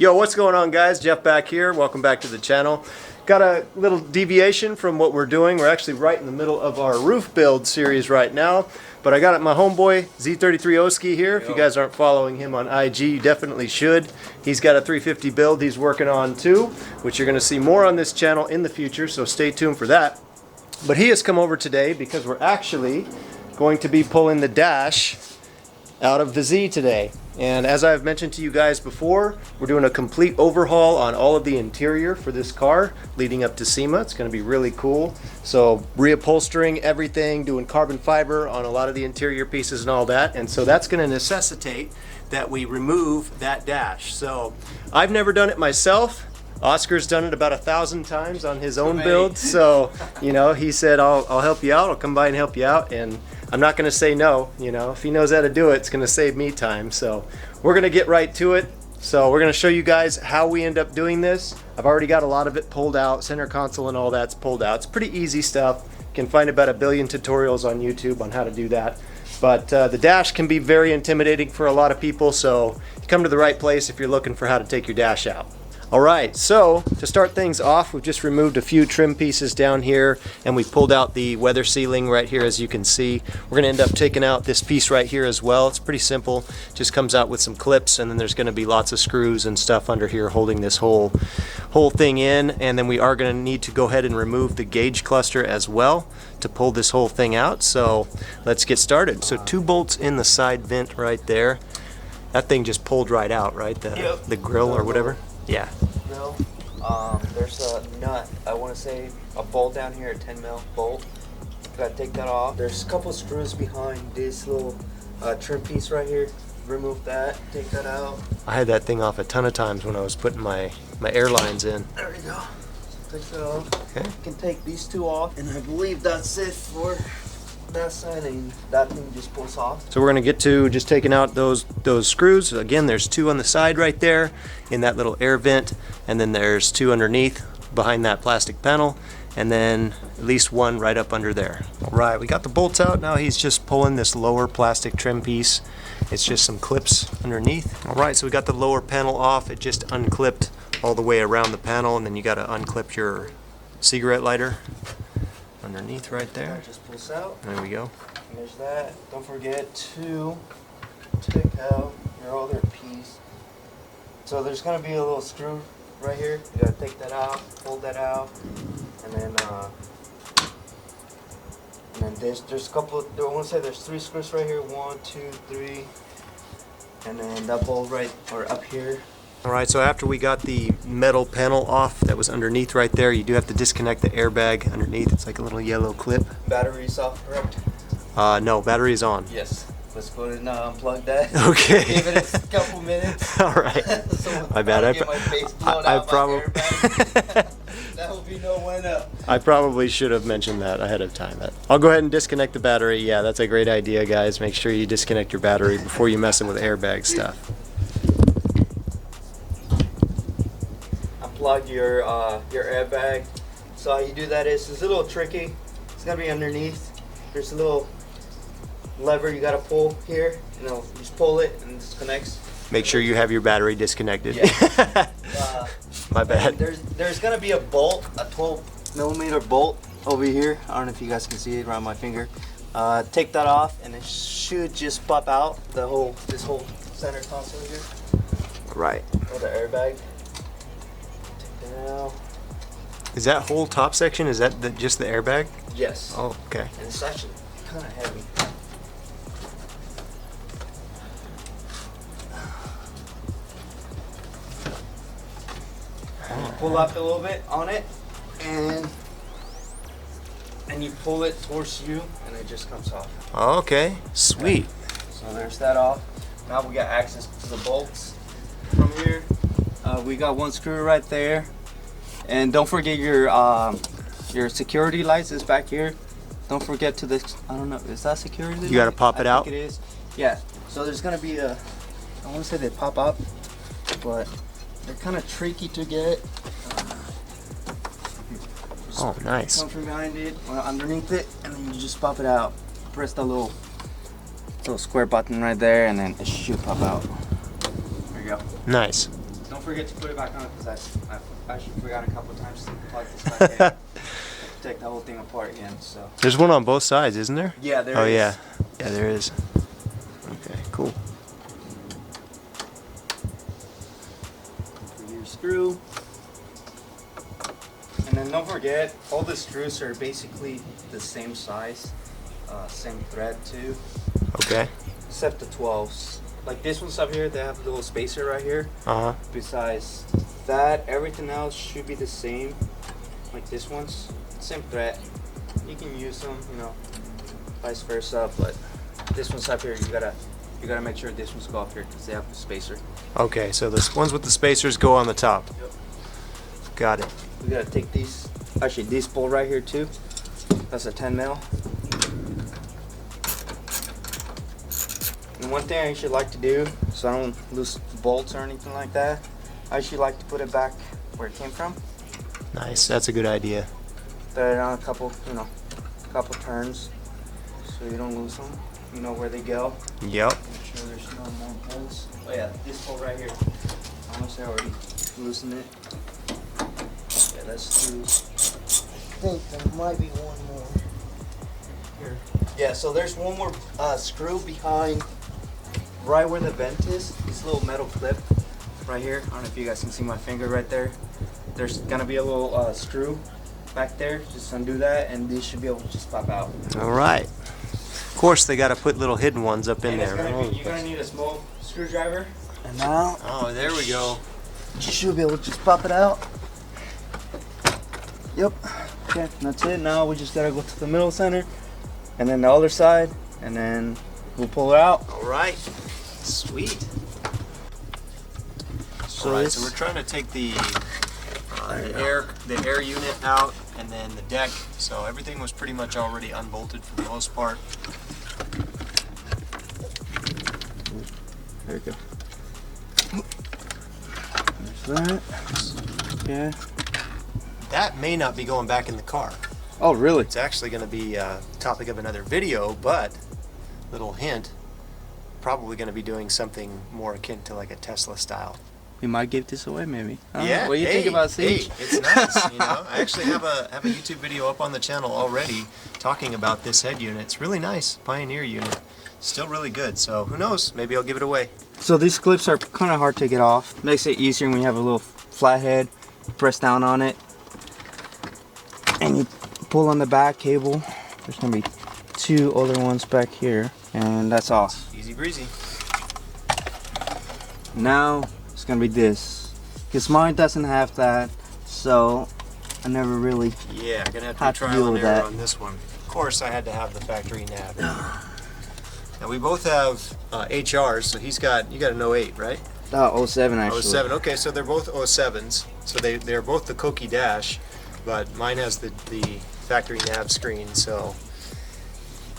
Yo, what's going on, guys? Jeff back here. Welcome back to the channel. Got a little deviation from what we're doing. We're actually right in the middle of our roof build series right now. But I got my homeboy Z33 Oski here. If you guys aren't following him on IG, you definitely should. He's got a 350 build he's working on too, which you're going to see more on this channel in the future, so stay tuned for that. But he has come over today because we're actually going to be pulling the dash out of the Z today. And as I've mentioned to you guys before, we're doing a complete overhaul on all of the interior for this car leading up to SEMA. It's going to be really cool. So re-upholstering everything, doing carbon fiber on a lot of the interior pieces and all that. And so that's going to necessitate that we remove that dash. So I've never done it myself. Oscar's done it about 1,000 times on his own build. So, you know, he said, I'll help you out. I'll come by and help you out. And I'm not going to say no. You know, if he knows how to do it, it's going to save me time. So we're going to get right to it. So we're going to show you guys how we end up doing this. I've already got a lot of it pulled out. Center console and all that's pulled out. It's pretty easy stuff. You can find about 1 billion tutorials on YouTube on how to do that. But the dash can be very intimidating for a lot of people. So you come to the right place if you're looking for how to take your dash out. Alright, so to start things off, we've just removed a few trim pieces down here and we pulled out the weather sealing right here, as you can see. We're going to end up taking out this piece right here as well. It's pretty simple, just comes out with some clips, and then there's going to be lots of screws and stuff under here holding this whole thing in. And then we are going to need to go ahead and remove the gauge cluster as well to pull this whole thing out. So let's get started. So 2 bolts in the side vent right there. That thing just pulled right out, right? The grill or whatever. Yeah. No. There's a nut. I want to say a bolt down here, a 10 mil bolt. Gotta take that off. There's a couple screws behind this little trim piece right here. Remove that. Take that out. I had that thing off a ton of times when I was putting my airlines in. There we go. Take that off. Okay. You can take these 2 off, and I believe that's it for that side, and that thing just pulls off. So we're going to get to just taking out those screws. Again, there's 2 on the side right there in that little air vent, and then there's 2 underneath behind that plastic panel, and then at least 1 right up under there. All right, we got the bolts out. Now he's just pulling this lower plastic trim piece. It's just some clips underneath. All right, so we got the lower panel off. It just unclipped all the way around the panel, and then you got to unclip your cigarette lighter underneath right there. That just pulls out. There we go. There's that. Don't forget to take out your other piece. So there's gonna be a little screw right here. You gotta take that out, pull that out, and then there's a couple. I want to say there's 3 screws right here. 1, 2, 3, and then that bolt right or up here. Alright, so after we got the metal panel off that was underneath right there, you do have to disconnect the airbag underneath. It's like a little yellow clip. Battery's off, correct? No, battery is on. Yes. Let's go ahead and unplug that. Okay. Give it a couple minutes. Alright. My bad. That will be no went up. I probably should have mentioned that ahead of time. I'll go ahead and disconnect the battery. Yeah, that's a great idea, guys. Make sure you disconnect your battery before you mess with airbag stuff. Plug your airbag. So how you do that is it's a little tricky. It's gonna be underneath. There's a little lever you gotta pull here. You know, you just pull it and it disconnects. Make sure you have your battery disconnected. Yeah. My bad. There's gonna be a bolt, a 12mm bolt over here. I don't know if you guys can see it around my finger. Take that off, and it should just pop out this whole center console here. Right. Or the airbag. Now. Is that whole top section, is that just the airbag? Yes. Oh, okay. And it's actually kind of heavy. Pull up a little bit on it, and you pull it towards you, and it just comes off. Okay, sweet. Okay. So there's that off. Now we got access to the bolts from here. We got 1 screw right there. And don't forget your security lights is back here. Don't forget to this. I don't know. Is that security? You gotta pop it out. I think it is. Yeah. So there's gonna be a. I want to say they pop up, but they're kind of tricky to get. Oh, nice. Come from behind it, underneath it, and then you just pop it out. Press the little square button right there, and then it should pop out. There you go. Nice. Don't forget to put it back on because I actually forgot a couple times to plug this back in. Take the whole thing apart again. So There's one on both sides, isn't there? yeah, there Oh is. yeah, yeah, there is. Okay, cool. For your screw. And then don't forget, all the screws are basically the same size, same thread too, Okay. except the 12s. Like this one's up here, they have a little spacer right here. Uh huh. Besides that, everything else should be the same. Like this one's same thread. You can use them, you know, vice versa. But this one's up here. You gotta make sure this one's go up here because they have a spacer. Okay, so the ones with the spacers go on the top. Yep. Got it. We gotta take these. Actually, this bolt right here too. That's a 10 mil. And one thing I actually like to do, so I don't lose bolts or anything like that, I actually like to put it back where it came from. Nice. That's a good idea. Throw it on a couple, couple turns, so you don't lose them. You know where they go. Yep. Make sure there's no more bolts. Oh yeah, this bolt right here. Honestly, I already loosened it. Yeah, that's two. I think there might be one more. Here. Yeah, so there's one more screw behind, right where the vent is. This little metal clip right here. I don't know if you guys can see my finger right there. There's gonna be a little screw back there. Just undo that, and these should be able to just pop out. All right. Of course, they got to put little hidden ones up in And there. you're gonna need a small screwdriver. And now, Oh, there we go. you should be able to just pop it out. Yep. Okay, that's it. Now we just gotta go to the middle center, and then the other side, and then we'll pull it out. All right. Sweet. So All right, this- so we're trying to take the air unit out, and then the deck. So everything was pretty much already unbolted for the most part. There we go. There's that. Yeah. That may not be going back in the car. Oh, really? It's actually going to be a topic of another video, but little hint, probably going to be doing something more akin to like a Tesla style. We might give this away, maybe. I don't Yeah. know. What do you think about Siege? Hey, it's nice. You know, I actually have a YouTube video up on the channel already talking about this head unit. It's really nice, Pioneer unit. Still really good. So who knows? Maybe I'll give it away. So these clips are kind of hard to get off. Makes it easier when you have a little flat head. Press down on it, and you pull on the back cable. There's gonna be two other ones back here, and that's all. Easy breezy. Now it's gonna be this, because mine doesn't have that, so I never really. Yeah, I'm gonna have Have to to trial deal and with error that. on this one. Of course, I had to have the factory nav. Now we both have HRs, so you got an 08, right? 07 actually. 07. Okay, so they're both 07s. So they're both the Koki dash, but mine has the factory nav screen. So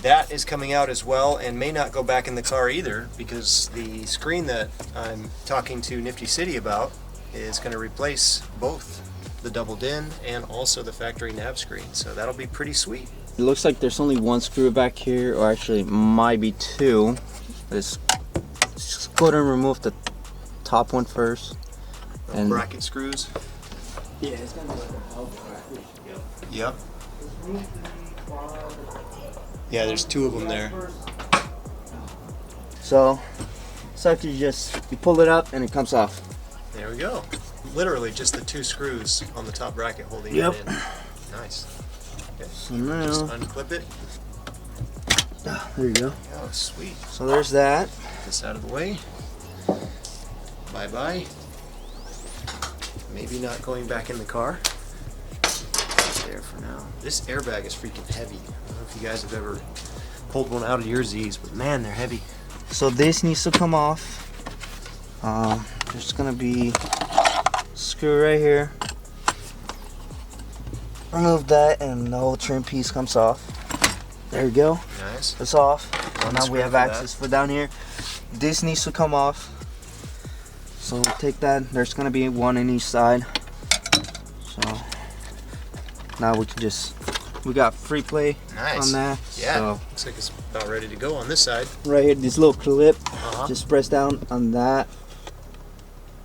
that is coming out as well, and may not go back in the car either, because the screen that I'm talking to Nifty City about is going to replace both the double DIN and also the factory nav screen. So that'll be pretty sweet. It looks like there's only one screw back here, or actually might be two. Let's just go ahead and remove the top one first. Little And- bracket screws. Yeah, it's gonna be like a belt bracket. Yep. Yeah, there's two of them there. So after you pull it up and it comes off. There we go. Literally just the two screws on the top bracket holding Yep. it in. Nice. Okay. So Just now, unclip it. there you go. Oh, sweet. So there's that. Get this out of the way. Bye-bye. Maybe not going back in the car. There for now. This airbag is freaking heavy. I don't know if you guys have ever pulled one out of your Z's, but man, they're heavy. So this needs to come off. There's gonna be a screw right here. Remove that and the whole trim piece comes off. There you go. Nice. It's off. One Now screw we have for that. access for down here. This needs to come off. So we'll take that. There's gonna be one in each side. So now we can we got free play Nice. on that. Yeah. So Looks like it's about ready to go on this side. right here, this little clip. Uh-huh. Just press down on that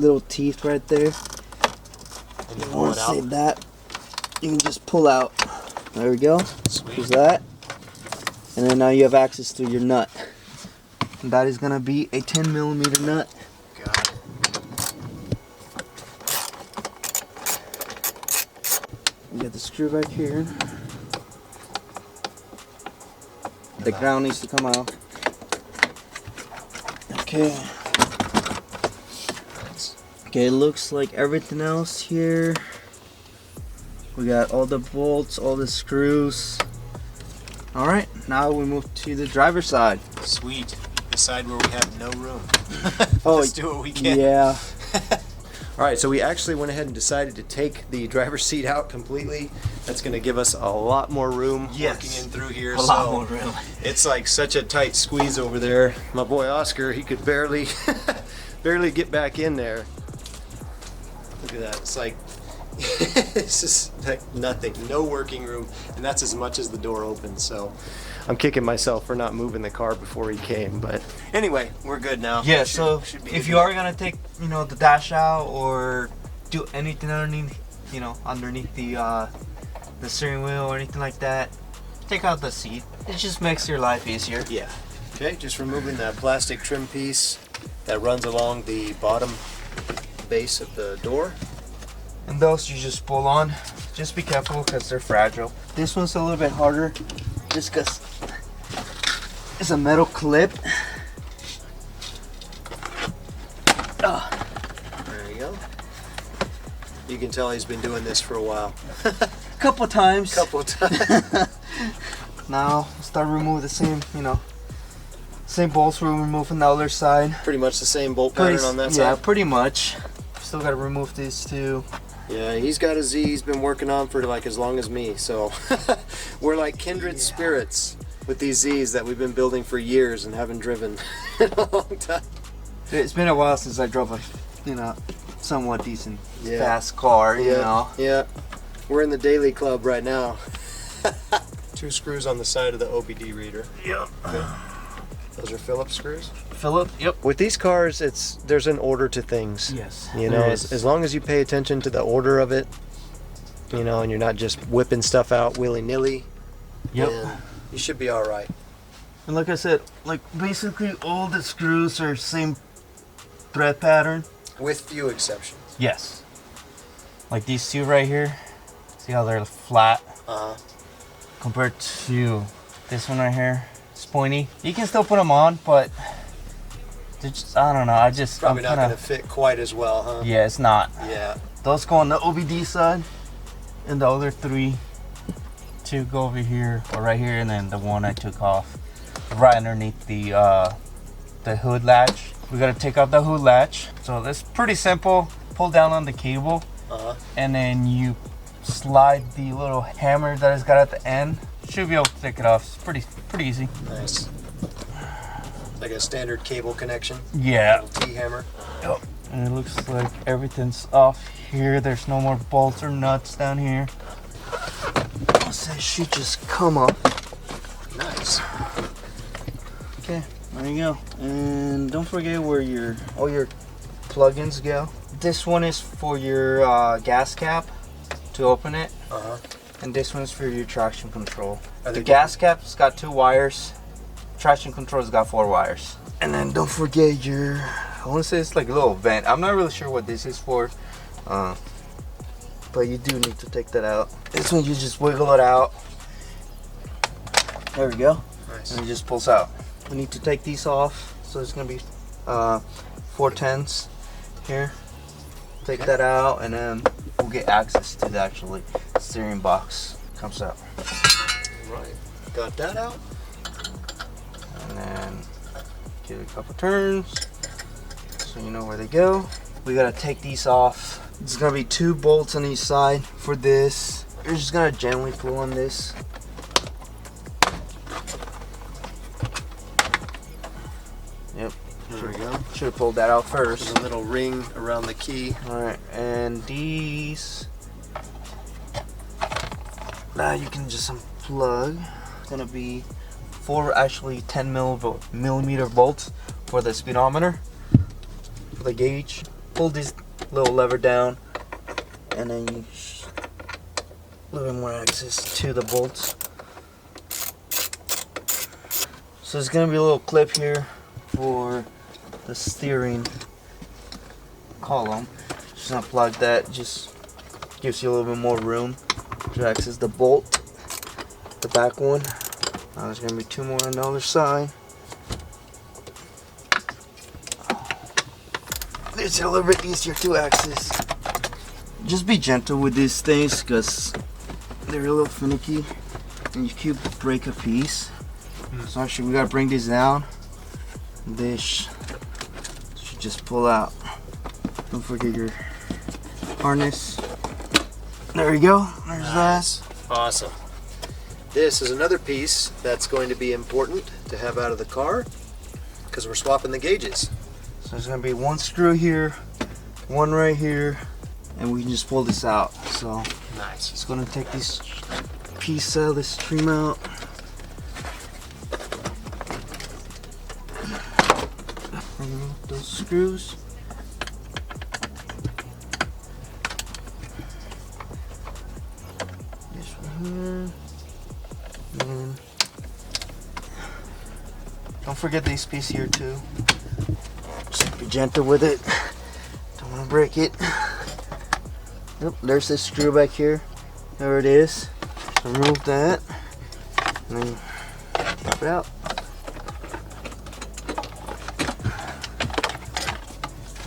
little teeth right there. And you You pull want it to out. save that? You can just pull out. There we go. Sweet. There's that. And then now you have access to your nut. And that is gonna be a 10mm nut. Got it. You got the screw back here. The ground needs to come out. Okay. Okay, it looks like everything else here. We got all the bolts, all the screws. All right, now we move to the driver's side. Sweet. The side where we have no room. Oh, Let's do what we can. Yeah. All right, so we actually went ahead and decided to take the driver's seat out completely. That's going to give us a lot more room Yes. working in through here. A lot more room. It's like such a tight squeeze over there. My boy Oscar, he could barely, barely get back in there. Look at that. It's like, this is like nothing. No working room, and that's as much as the door opens. So I'm kicking myself for not moving the car before he came. But anyway, we're good now. Yeah, Should be if good. you are gonna take, the dash out or do anything underneath, underneath the steering wheel or anything like that, take out the seat. It just makes your life easier. Yeah. Okay, just removing that plastic trim piece that runs along the bottom base of the door. And those you just pull on. Just be careful because they're fragile. This one's a little bit harder just because it's a metal clip. There you go. You can tell he's been doing this for a while. Couple times. Couple of times. Now start removing the same bolts we removed from the other side. Pretty much the same bolt pattern on that side. Yeah, pretty much. Still gotta remove these two. Yeah, he's got a Z he's been working on for like as long as me, so we're like kindred spirits with these Z's that we've been building for years and haven't driven in a long time. It's been a while since I drove a, somewhat decent Yeah. fast car, Yeah, we're in the daily club right now. 2 screws on the side of the OBD reader. Yep. Okay. Those are Phillips screws? Philip, yep. With these cars, there's an order to things. Yes. As long as you pay attention to the order of it, and you're not just whipping stuff out willy-nilly, Yep. then you should be all right. And like I said, basically all the screws are same thread pattern. With few exceptions. Yes. Like these two right here. See how they're flat Uh-huh. compared to this one right here. It's pointy. You can still put them on, but they're just, I don't know. Probably I'm not going to fit quite as well, huh? Yeah, it's not. Yeah. Those go on the OBD side, and the other 2 go over here or right here, and then the one I took off right underneath the hood latch. We gotta take out the hood latch. So that's pretty simple. Pull down on the cable, Uh-huh. and then you slide the little hammer that it's got at the end. Should be able to take it off. It's pretty easy. Nice. Like a standard cable connection. Yeah. Little T-hammer. Yep. And it looks like everything's off here. There's no more bolts or nuts down here. So it should just come off. Nice. Okay, there you go. And don't forget where all your plugins go. This one is for your gas cap to open it, Uh-huh. and this one's for your traction control. Are The they gas cap's got 2 wires. Traction control's got 4 wires. And then don't forget I want to say it's like a little vent. I'm not really sure what this is for, but you do need to take that out. This one you just wiggle it out. There we go. Nice. And it just pulls out. We need to take these off, so it's gonna be 410s here. Take Okay. that out, and then we'll get access to the actually steering box. Comes out, Right. Got that out. and then give it a couple turns, so you know where they go. We gotta take these off. It's gonna be 2 bolts on each side for this. You're just gonna gently pull on this. Yep. There we go. Should have pulled that out first. There's a little ring around the key. Alright, and these you can just unplug. It's gonna be 4 actually 10 millimeter bolts for the speedometer, for the gauge. pull this little lever down, and then you a little bit more access to the bolts. So there's gonna be a little clip here for the steering column. Just unplug that, just gives you a little bit more room to access the bolt, the back one. Now there's gonna be two more on the other side. It's a little bit easier to access. Just be gentle with these things because they're a little finicky and you could break a piece. So actually we gotta bring these down. This should just pull out. Don't forget your harness. There you go. There's that. Awesome. This is another piece that's going to be important to have out of the car because we're swapping the gauges. So there's gonna be one screw here, one right here, and we can just pull this out. So Nice. just gonna take this piece out of this trim out. Remove those screws. This one here. And don't forget this piece here too. Just be gentle with it. Don't want to break it. Yep, there's this screw back here. There it is. Remove that. And then pop it out.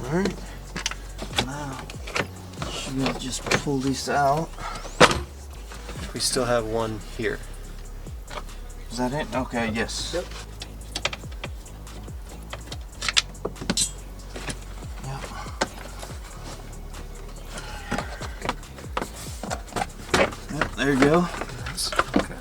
Alright. Now, should just pull this out. We still have one here. Is that it? Okay, yes. Yep. Yep, there you go. Okay.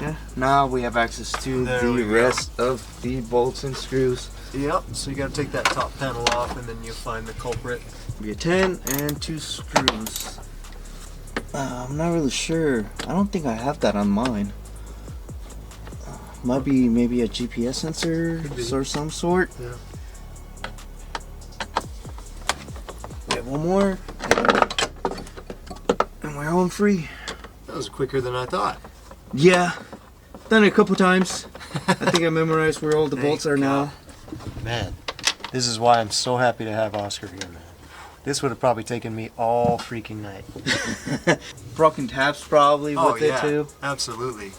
Yeah. Now we have access to There we the go. rest of the bolts and screws. Yep, so you got to take that top panel off and then you'll find the culprit. Be a 10 and 2 screws. I'm not really sure. I don't think I have that on mine. Might be maybe a GPS sensor or some sort. Yeah. We have one more. And we're home free. That was quicker than I thought. Yeah. Done it a couple times. I think I memorized where all the Thank bolts are now. Man, this is why I'm so happy to have Oscar here, man. This would have probably taken me all freaking night. Broken tabs probably with it too. Absolutely.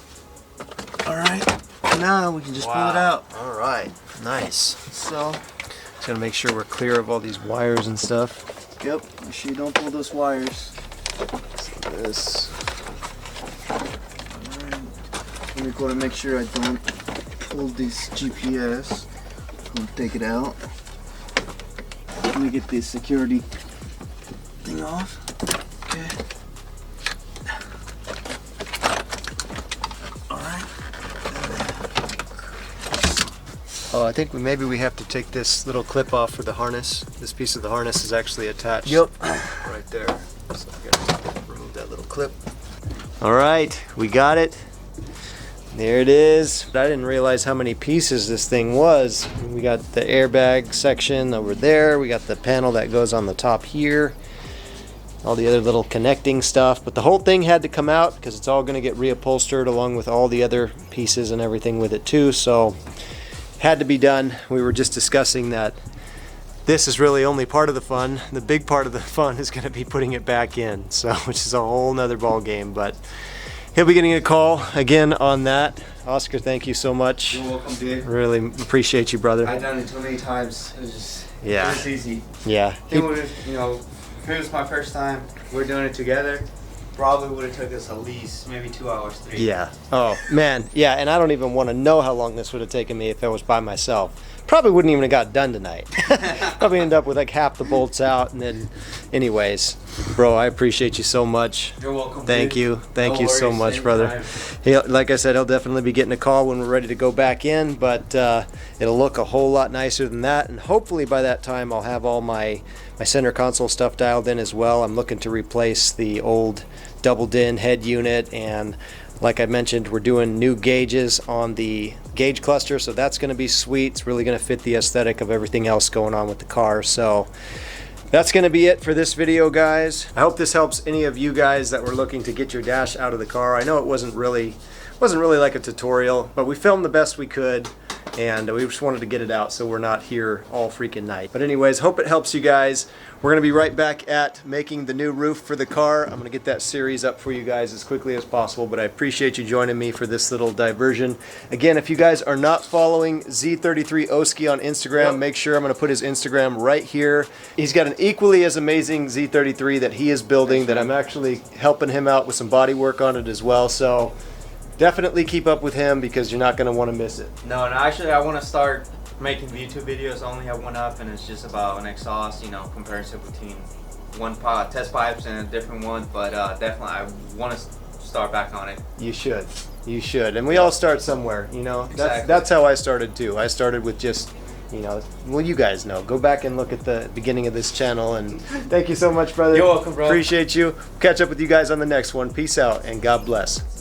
Alright. Now we can just pull it out. All right, nice. So, Just gotta make sure we're clear of all these wires and stuff. yep. Make sure you don't pull those wires. So this. Alright. Let me go to make sure I don't pull this GPS. I'm gonna take it out. Let me get this security thing off. Okay. Alright. Oh, I think maybe we have to take this little clip off for the harness. This piece of the harness is actually attached. Yep. Right there. So we gotta remove that little clip. All right, we got it. There it is. I didn't realize how many pieces this thing was. We got the airbag section over there. We got the panel that goes on the top here. All the other little connecting stuff. But the whole thing had to come out because it's all going to get reupholstered along with all the other pieces and everything with it too. So had to be done. We were just discussing that this is really only part of the fun. The big part of the fun is going to be putting it back in. So, which is a whole nother ball game. But he'll be getting a call again on that. Oscar, thank you so much. You're welcome, dude. Really appreciate you, brother. I've done it too many times. It was just, Yeah. it was easy. Yeah. It would have, you know, if it was my first time, we're doing it together, probably would have took us at least maybe 2 hours, 3. Yeah. Oh, man. Yeah, and I don't even want to know how long this would have taken me if I was by myself. Probably wouldn't even have got done tonight. Probably end up with like half the bolts out and then anyways. Bro, I appreciate you so much. You're welcome. Thank dude. you. Thank No you so worries, much, brother. anytime. Like I said, he'll definitely be getting a call when we're ready to go back in, but it'll look a whole lot nicer than that. And hopefully by that time, I'll have all my center console stuff dialed in as well. I'm looking to replace the old double din head unit, and like I mentioned, we're doing new gauges on the gauge cluster, so that's going to be sweet. It's really going to fit the aesthetic of everything else going on with the car. So That's going to be it for this video, guys. I hope this helps any of you guys that were looking to get your dash out of the car. I know it wasn't really like a tutorial, but we filmed the best we could, and we just wanted to get it out so we're not here all freaking night. But anyways, hope it helps you guys. We're going to be right back at making the new roof for the car. I'm going to get that series up for you guys as quickly as possible, but I appreciate you joining me for this little diversion. Again, if you guys are not following Z33 Oski on Instagram, make sure I'm going to put his Instagram right here. He's got an equally as amazing Z33 that he is building that I'm actually helping him out with some body work on it as well. So definitely keep up with him because you're not going to want to miss it. No, actually I want to start making YouTube videos. I only have one up, and it's just about an exhaust, you know, comparison between one test pipes and a different one. But definitely I want to start back on it. You should. You should. And we all start somewhere, you know. Exactly. That's how I started too. I started with just, you know, well, you guys know. Go back and look at the beginning of this channel. And thank you so much, brother. You're welcome, bro. Appreciate you. Catch up with you guys on the next one. Peace out and God bless.